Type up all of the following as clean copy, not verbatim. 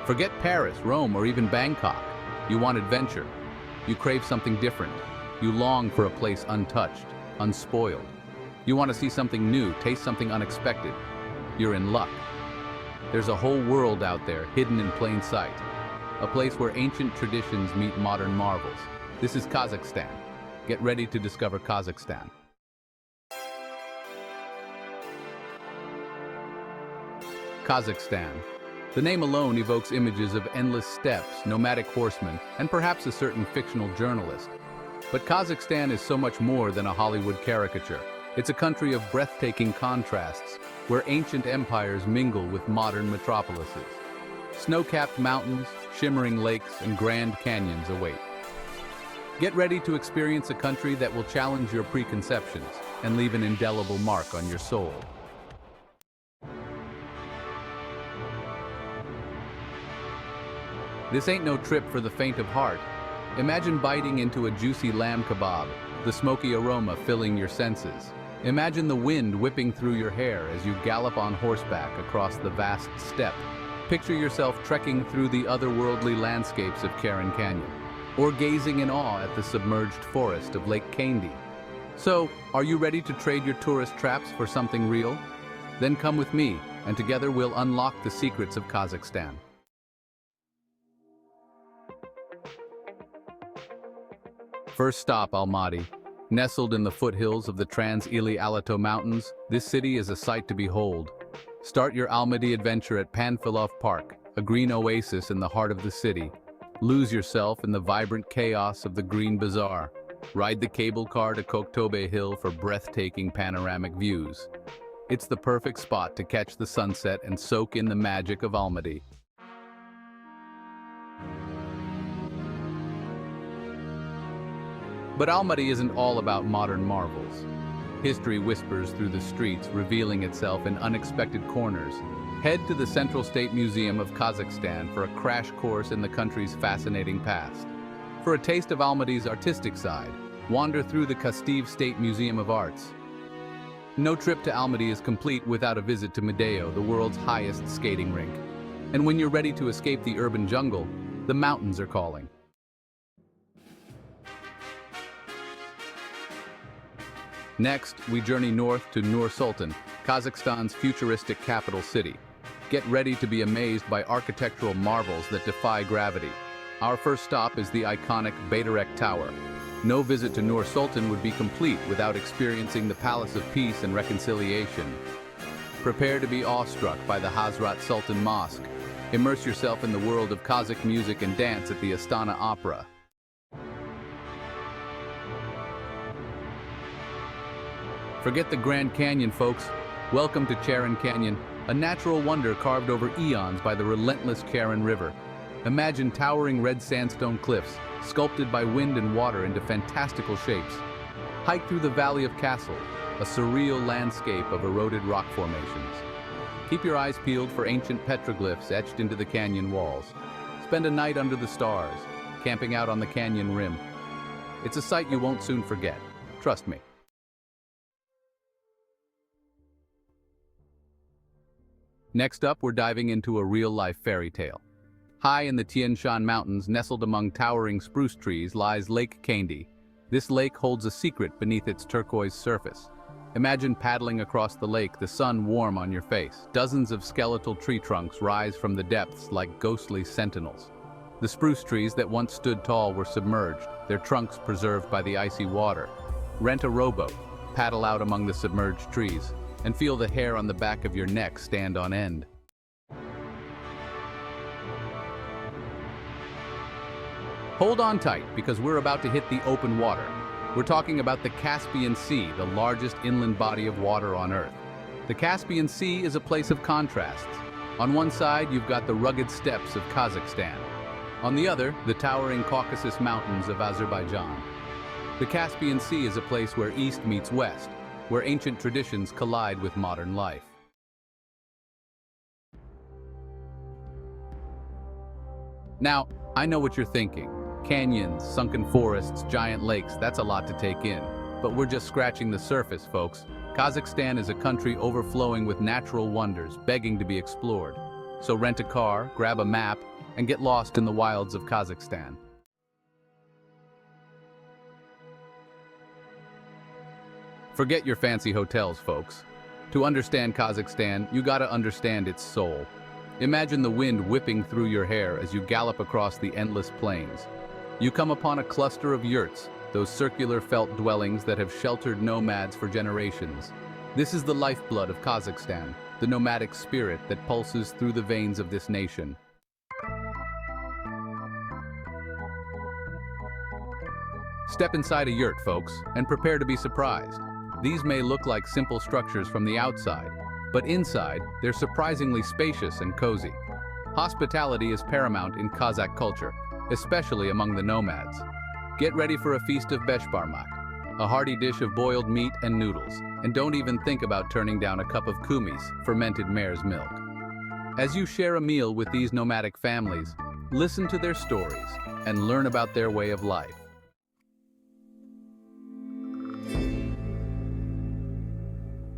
Forget Paris, Rome, or even Bangkok. You want adventure. You crave something different. You long for a place untouched, unspoiled. You want to see something new, taste something unexpected. You're in luck. There's a whole world out there, hidden in plain sight. A place where ancient traditions meet modern marvels. This is Kazakhstan. Get ready to discover Kazakhstan. Kazakhstan. The name alone evokes images of endless steppes, nomadic horsemen, and perhaps a certain fictional journalist. But Kazakhstan is so much more than a Hollywood caricature. It's a country of breathtaking contrasts, where ancient empires mingle with modern metropolises. Snow-capped mountains, shimmering lakes, and grand canyons await. Get ready to experience a country that will challenge your preconceptions and leave an indelible mark on your soul. This ain't no trip for the faint of heart. Imagine biting into a juicy lamb kebab, the smoky aroma filling your senses. Imagine the wind whipping through your hair as you gallop on horseback across the vast steppe. Picture yourself trekking through the otherworldly landscapes of Karen Canyon, or gazing in awe at the submerged forest of Lake Kandy. So, are you ready to trade your tourist traps for something real? Then come with me, and together we'll unlock the secrets of Kazakhstan. First stop, Almaty. Nestled in the foothills of the Trans-Ili-Alato Mountains, this city is a sight to behold. Start your Almaty adventure at Panfilov Park, a green oasis in the heart of the city. Lose yourself in the vibrant chaos of the Green Bazaar. Ride the cable car to Koktobe Hill for breathtaking panoramic views. It's the perfect spot to catch the sunset and soak in the magic of Almaty. But Almaty isn't all about modern marvels. History whispers through the streets, revealing itself in unexpected corners. Head to the Central State Museum of Kazakhstan for a crash course in the country's fascinating past. For a taste of Almaty's artistic side, wander through the Kazakh State Museum of Arts. No trip to Almaty is complete without a visit to Medeo, the world's highest skating rink. And when you're ready to escape the urban jungle, the mountains are calling. Next, we journey north to Nur-Sultan, Kazakhstan's futuristic capital city. Get ready to be amazed by architectural marvels that defy gravity. Our first stop is the iconic Baytarek Tower. No visit to Nur-Sultan would be complete without experiencing the Palace of Peace and Reconciliation. Prepare to be awestruck by the Hazrat Sultan Mosque. Immerse yourself in the world of Kazakh music and dance at the Astana Opera. Forget the Grand Canyon, folks. Welcome to Karen Canyon, a natural wonder carved over eons by the relentless Karen River. Imagine towering red sandstone cliffs, sculpted by wind and water into fantastical shapes. Hike through the Valley of Castle, a surreal landscape of eroded rock formations. Keep your eyes peeled for ancient petroglyphs etched into the canyon walls. Spend a night under the stars, camping out on the canyon rim. It's a sight you won't soon forget. Trust me. Next up, we're diving into a real-life fairy tale. High in the Tian Shan Mountains, nestled among towering spruce trees, lies Lake Kandy. This lake holds a secret beneath its turquoise surface. Imagine paddling across the lake, the sun warm on your face. Dozens of skeletal tree trunks rise from the depths like ghostly sentinels. The spruce trees that once stood tall were submerged, their trunks preserved by the icy water. Rent a rowboat, paddle out among the submerged trees, and feel the hair on the back of your neck stand on end. Hold on tight, because we're about to hit the open water. We're talking about the Caspian Sea, the largest inland body of water on Earth. The Caspian Sea is a place of contrasts. On one side, you've got the rugged steppes of Kazakhstan. On the other, the towering Caucasus Mountains of Azerbaijan. The Caspian Sea is a place where East meets West, where ancient traditions collide with modern life. Now, I know what you're thinking. Canyons, sunken forests, giant lakes, that's a lot to take in. But we're just scratching the surface, folks. Kazakhstan is a country overflowing with natural wonders, begging to be explored. So rent a car, grab a map, and get lost in the wilds of Kazakhstan. Forget your fancy hotels, folks. To understand Kazakhstan, you gotta understand its soul. Imagine the wind whipping through your hair as you gallop across the endless plains. You come upon a cluster of yurts, those circular felt dwellings that have sheltered nomads for generations. This is the lifeblood of Kazakhstan, the nomadic spirit that pulses through the veins of this nation. Step inside a yurt, folks, and prepare to be surprised. These may look like simple structures from the outside, but inside, they're surprisingly spacious and cozy. Hospitality is paramount in Kazakh culture, especially among the nomads. Get ready for a feast of beshbarmak, a hearty dish of boiled meat and noodles, and don't even think about turning down a cup of kumis, fermented mare's milk. As you share a meal with these nomadic families, listen to their stories and learn about their way of life.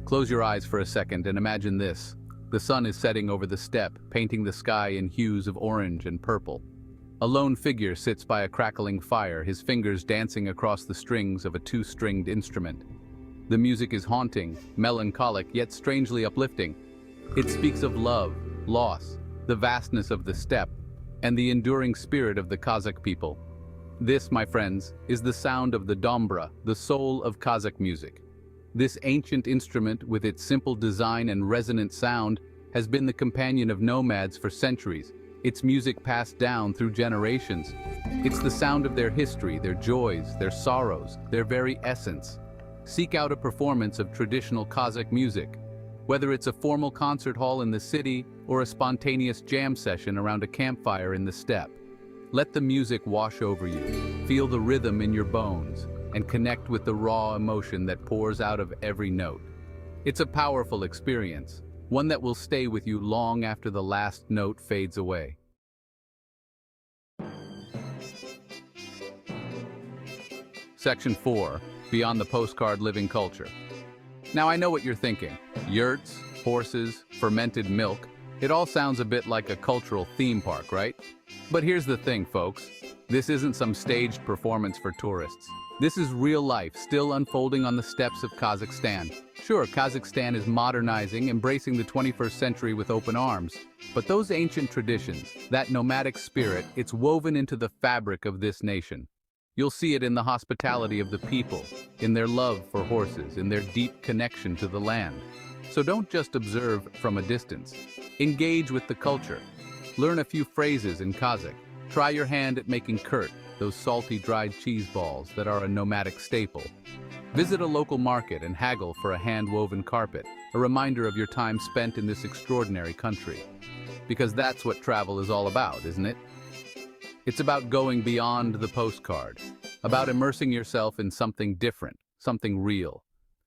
Close your eyes for a second and imagine this. The sun is setting over the steppe, painting the sky in hues of orange and purple. A lone figure sits by a crackling fire, his fingers dancing across the strings of a two-stringed instrument. The music is haunting, melancholic, yet strangely uplifting. It speaks of love, loss, the vastness of the steppe, and the enduring spirit of the Kazakh people. This, my friends, is the sound of the dombra, the soul of Kazakh music. This ancient instrument, with its simple design and resonant sound, has been the companion of nomads for centuries, its music passed down through generations. It's the sound of their history, their joys, their sorrows, their very essence. Seek out a performance of traditional Kazakh music. Whether it's a formal concert hall in the city or a spontaneous jam session around a campfire in the steppe, let the music wash over you. Feel the rhythm in your bones and connect with the raw emotion that pours out of every note. It's a powerful experience, one that will stay with you long after the last note fades away. Section 4, Beyond the Postcard Living Culture. Now I know what you're thinking. Yurts, horses, fermented milk. It all sounds a bit like a cultural theme park, right? But here's the thing, folks. This isn't some staged performance for tourists. This is real life, still unfolding on the steppes of Kazakhstan. Sure, Kazakhstan is modernizing, embracing the 21st century with open arms. But those ancient traditions, that nomadic spirit, it's woven into the fabric of this nation. You'll see it in the hospitality of the people, in their love for horses, in their deep connection to the land. So don't just observe from a distance. Engage with the culture. Learn a few phrases in Kazakh. Try your hand at making kurt, those salty dried cheese balls that are a nomadic staple. Visit a local market and haggle for a hand-woven carpet, a reminder of your time spent in this extraordinary country. Because that's what travel is all about, isn't it? It's about going beyond the postcard, about immersing yourself in something different, something real,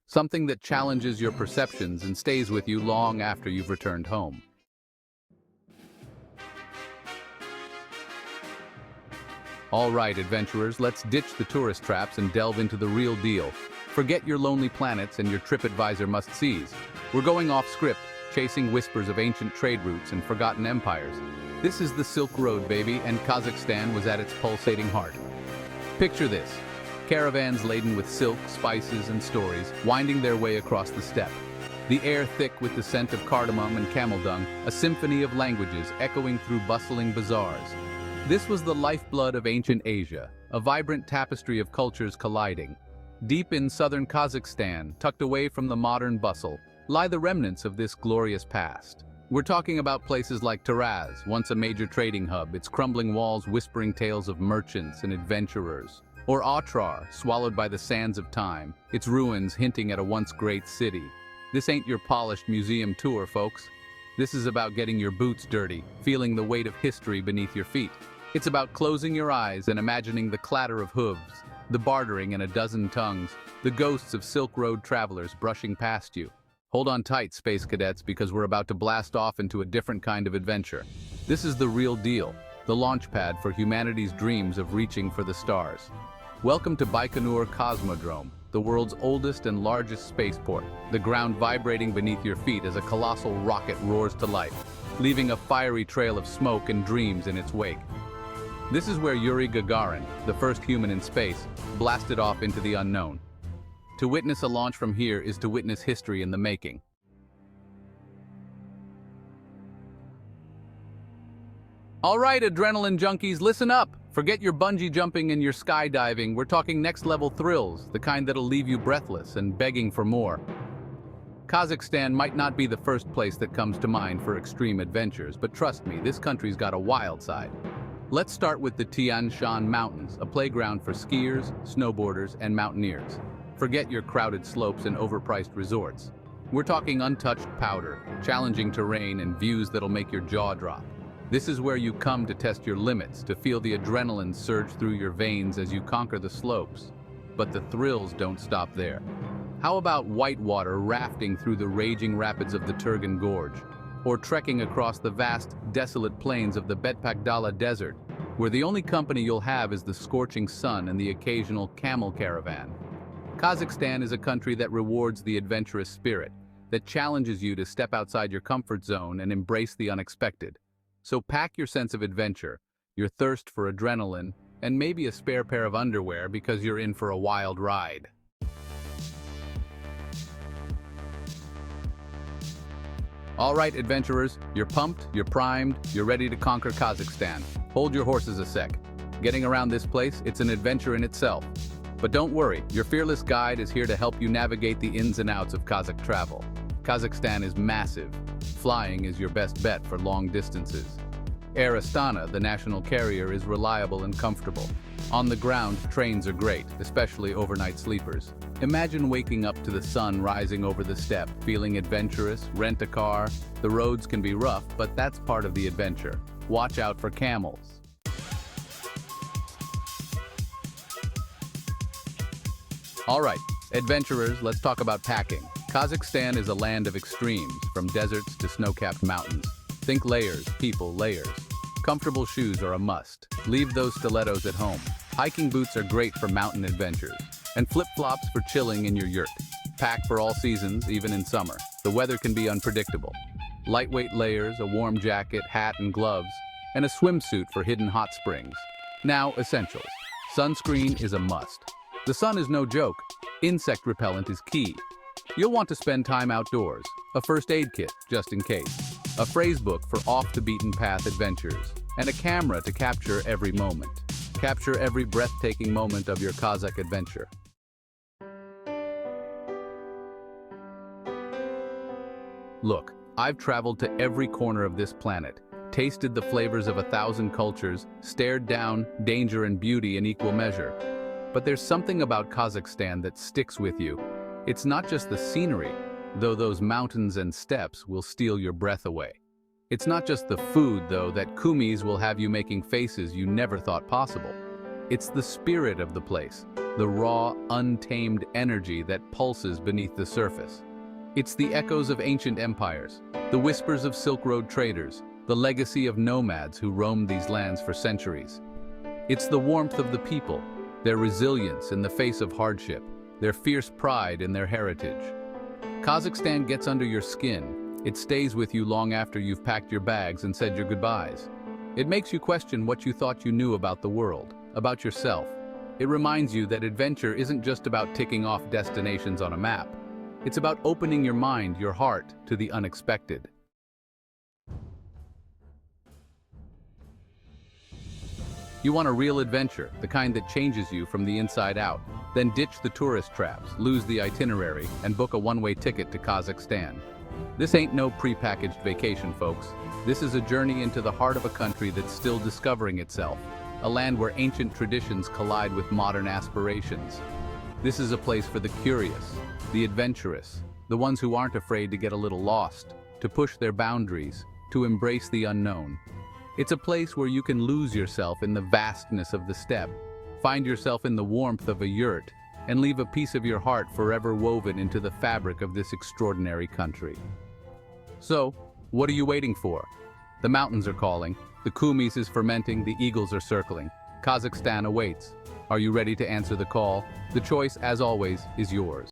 something that challenges your perceptions and stays with you long after you've returned home. All right, adventurers, let's ditch the tourist traps and delve into the real deal. Forget your lonely planets and your TripAdvisor must-sees. We're going off script, chasing whispers of ancient trade routes and forgotten empires. This is the Silk Road, baby, and Kazakhstan was at its pulsating heart. Picture this. Caravans laden with silk, spices, and stories, winding their way across the steppe. The air thick with the scent of cardamom and camel dung, a symphony of languages echoing through bustling bazaars. This was the lifeblood of ancient Asia, a vibrant tapestry of cultures colliding. Deep in southern Kazakhstan, tucked away from the modern bustle, lie the remnants of this glorious past. We're talking about places like Taraz, once a major trading hub, its crumbling walls whispering tales of merchants and adventurers. Or Otrar, swallowed by the sands of time, its ruins hinting at a once great city. This ain't your polished museum tour, folks. This is about getting your boots dirty, feeling the weight of history beneath your feet. It's about closing your eyes and imagining the clatter of hooves, the bartering in a dozen tongues, the ghosts of Silk Road travelers brushing past you. Hold on tight, space cadets, because we're about to blast off into a different kind of adventure. This is the real deal, the launch pad for humanity's dreams of reaching for the stars. Welcome to Baikonur Cosmodrome, the world's oldest and largest spaceport, the ground vibrating beneath your feet as a colossal rocket roars to life. leaving a fiery trail of smoke and dreams in its wake. This is where Yuri Gagarin, the first human in space, blasted off into the unknown. To witness a launch from here is to witness history in the making. All right, adrenaline junkies, listen up! Forget your bungee jumping and your skydiving. We're talking next-level thrills, the kind that'll leave you breathless and begging for more. Kazakhstan might not be the first place that comes to mind for extreme adventures, but trust me, this country's got a wild side. Let's start with the Tian Shan Mountains, a playground for skiers, snowboarders, and mountaineers. Forget your crowded slopes and overpriced resorts. We're talking untouched powder, challenging terrain, and views that'll make your jaw drop. This is where you come to test your limits, to feel the adrenaline surge through your veins as you conquer the slopes. But the thrills don't stop there. How about whitewater rafting through the raging rapids of the Turgan Gorge? Or trekking across the vast, desolate plains of the Betpakdala Desert, where the only company you'll have is the scorching sun and the occasional camel caravan? Kazakhstan is a country that rewards the adventurous spirit, that challenges you to step outside your comfort zone and embrace the unexpected. So pack your sense of adventure, your thirst for adrenaline, and maybe a spare pair of underwear because you're in for a wild ride. All right, adventurers, you're pumped, you're primed, you're ready to conquer Kazakhstan. Hold your horses a sec. Getting around this place, it's an adventure in itself. But don't worry, your fearless guide is here to help you navigate the ins and outs of Kazakh travel. Kazakhstan is massive. Flying is your best bet for long distances. Air Astana, the national carrier, is reliable and comfortable. On the ground, trains are great, especially overnight sleepers. Imagine waking up to the sun rising over the steppe, feeling adventurous, rent a car. The roads can be rough, but that's part of the adventure. Watch out for camels. All right, adventurers, let's talk about packing. Kazakhstan is a land of extremes, from deserts to snow-capped mountains. Think layers, people, layers. Comfortable shoes are a must. Leave those stilettos at home. Hiking boots are great for mountain adventures. And flip-flops for chilling in your yurt. Pack for all seasons, even in summer. The weather can be unpredictable. Lightweight layers, a warm jacket, hat and gloves, and a swimsuit for hidden hot springs. Now, essentials. Sunscreen is a must. The sun is no joke. Insect repellent is key. You'll want to spend time outdoors, a first aid kit, just in case, a phrase book for off-the-beaten-path adventures, and a camera to capture every moment. Capture every breathtaking moment of your Kazakh adventure. Look, I've traveled to every corner of this planet, tasted the flavors of 1,000 cultures, stared down danger and beauty in equal measure. But there's something about Kazakhstan that sticks with you. It's not just the scenery, though those mountains and steppes will steal your breath away. It's not just the food, though, that kumis will have you making faces you never thought possible. It's the spirit of the place, the raw, untamed energy that pulses beneath the surface. It's the echoes of ancient empires, the whispers of Silk Road traders, the legacy of nomads who roamed these lands for centuries. It's the warmth of the people, their resilience in the face of hardship, their fierce pride in their heritage. Kazakhstan gets under your skin. It stays with you long after you've packed your bags and said your goodbyes. It makes you question what you thought you knew about the world, about yourself. It reminds you that adventure isn't just about ticking off destinations on a map. It's about opening your mind, your heart, to the unexpected. You want a real adventure, the kind that changes you from the inside out. Then ditch the tourist traps, lose the itinerary, and book a one-way ticket to Kazakhstan. This ain't no pre-packaged vacation, folks. This is a journey into the heart of a country that's still discovering itself, a land where ancient traditions collide with modern aspirations. This is a place for the curious, the adventurous, the ones who aren't afraid to get a little lost, to push their boundaries, to embrace the unknown. It's a place where you can lose yourself in the vastness of the steppe, find yourself in the warmth of a yurt, and leave a piece of your heart forever woven into the fabric of this extraordinary country. So, what are you waiting for? The mountains are calling, the kumis is fermenting, the eagles are circling. Kazakhstan awaits. Are you ready to answer the call? The choice, as always, is yours.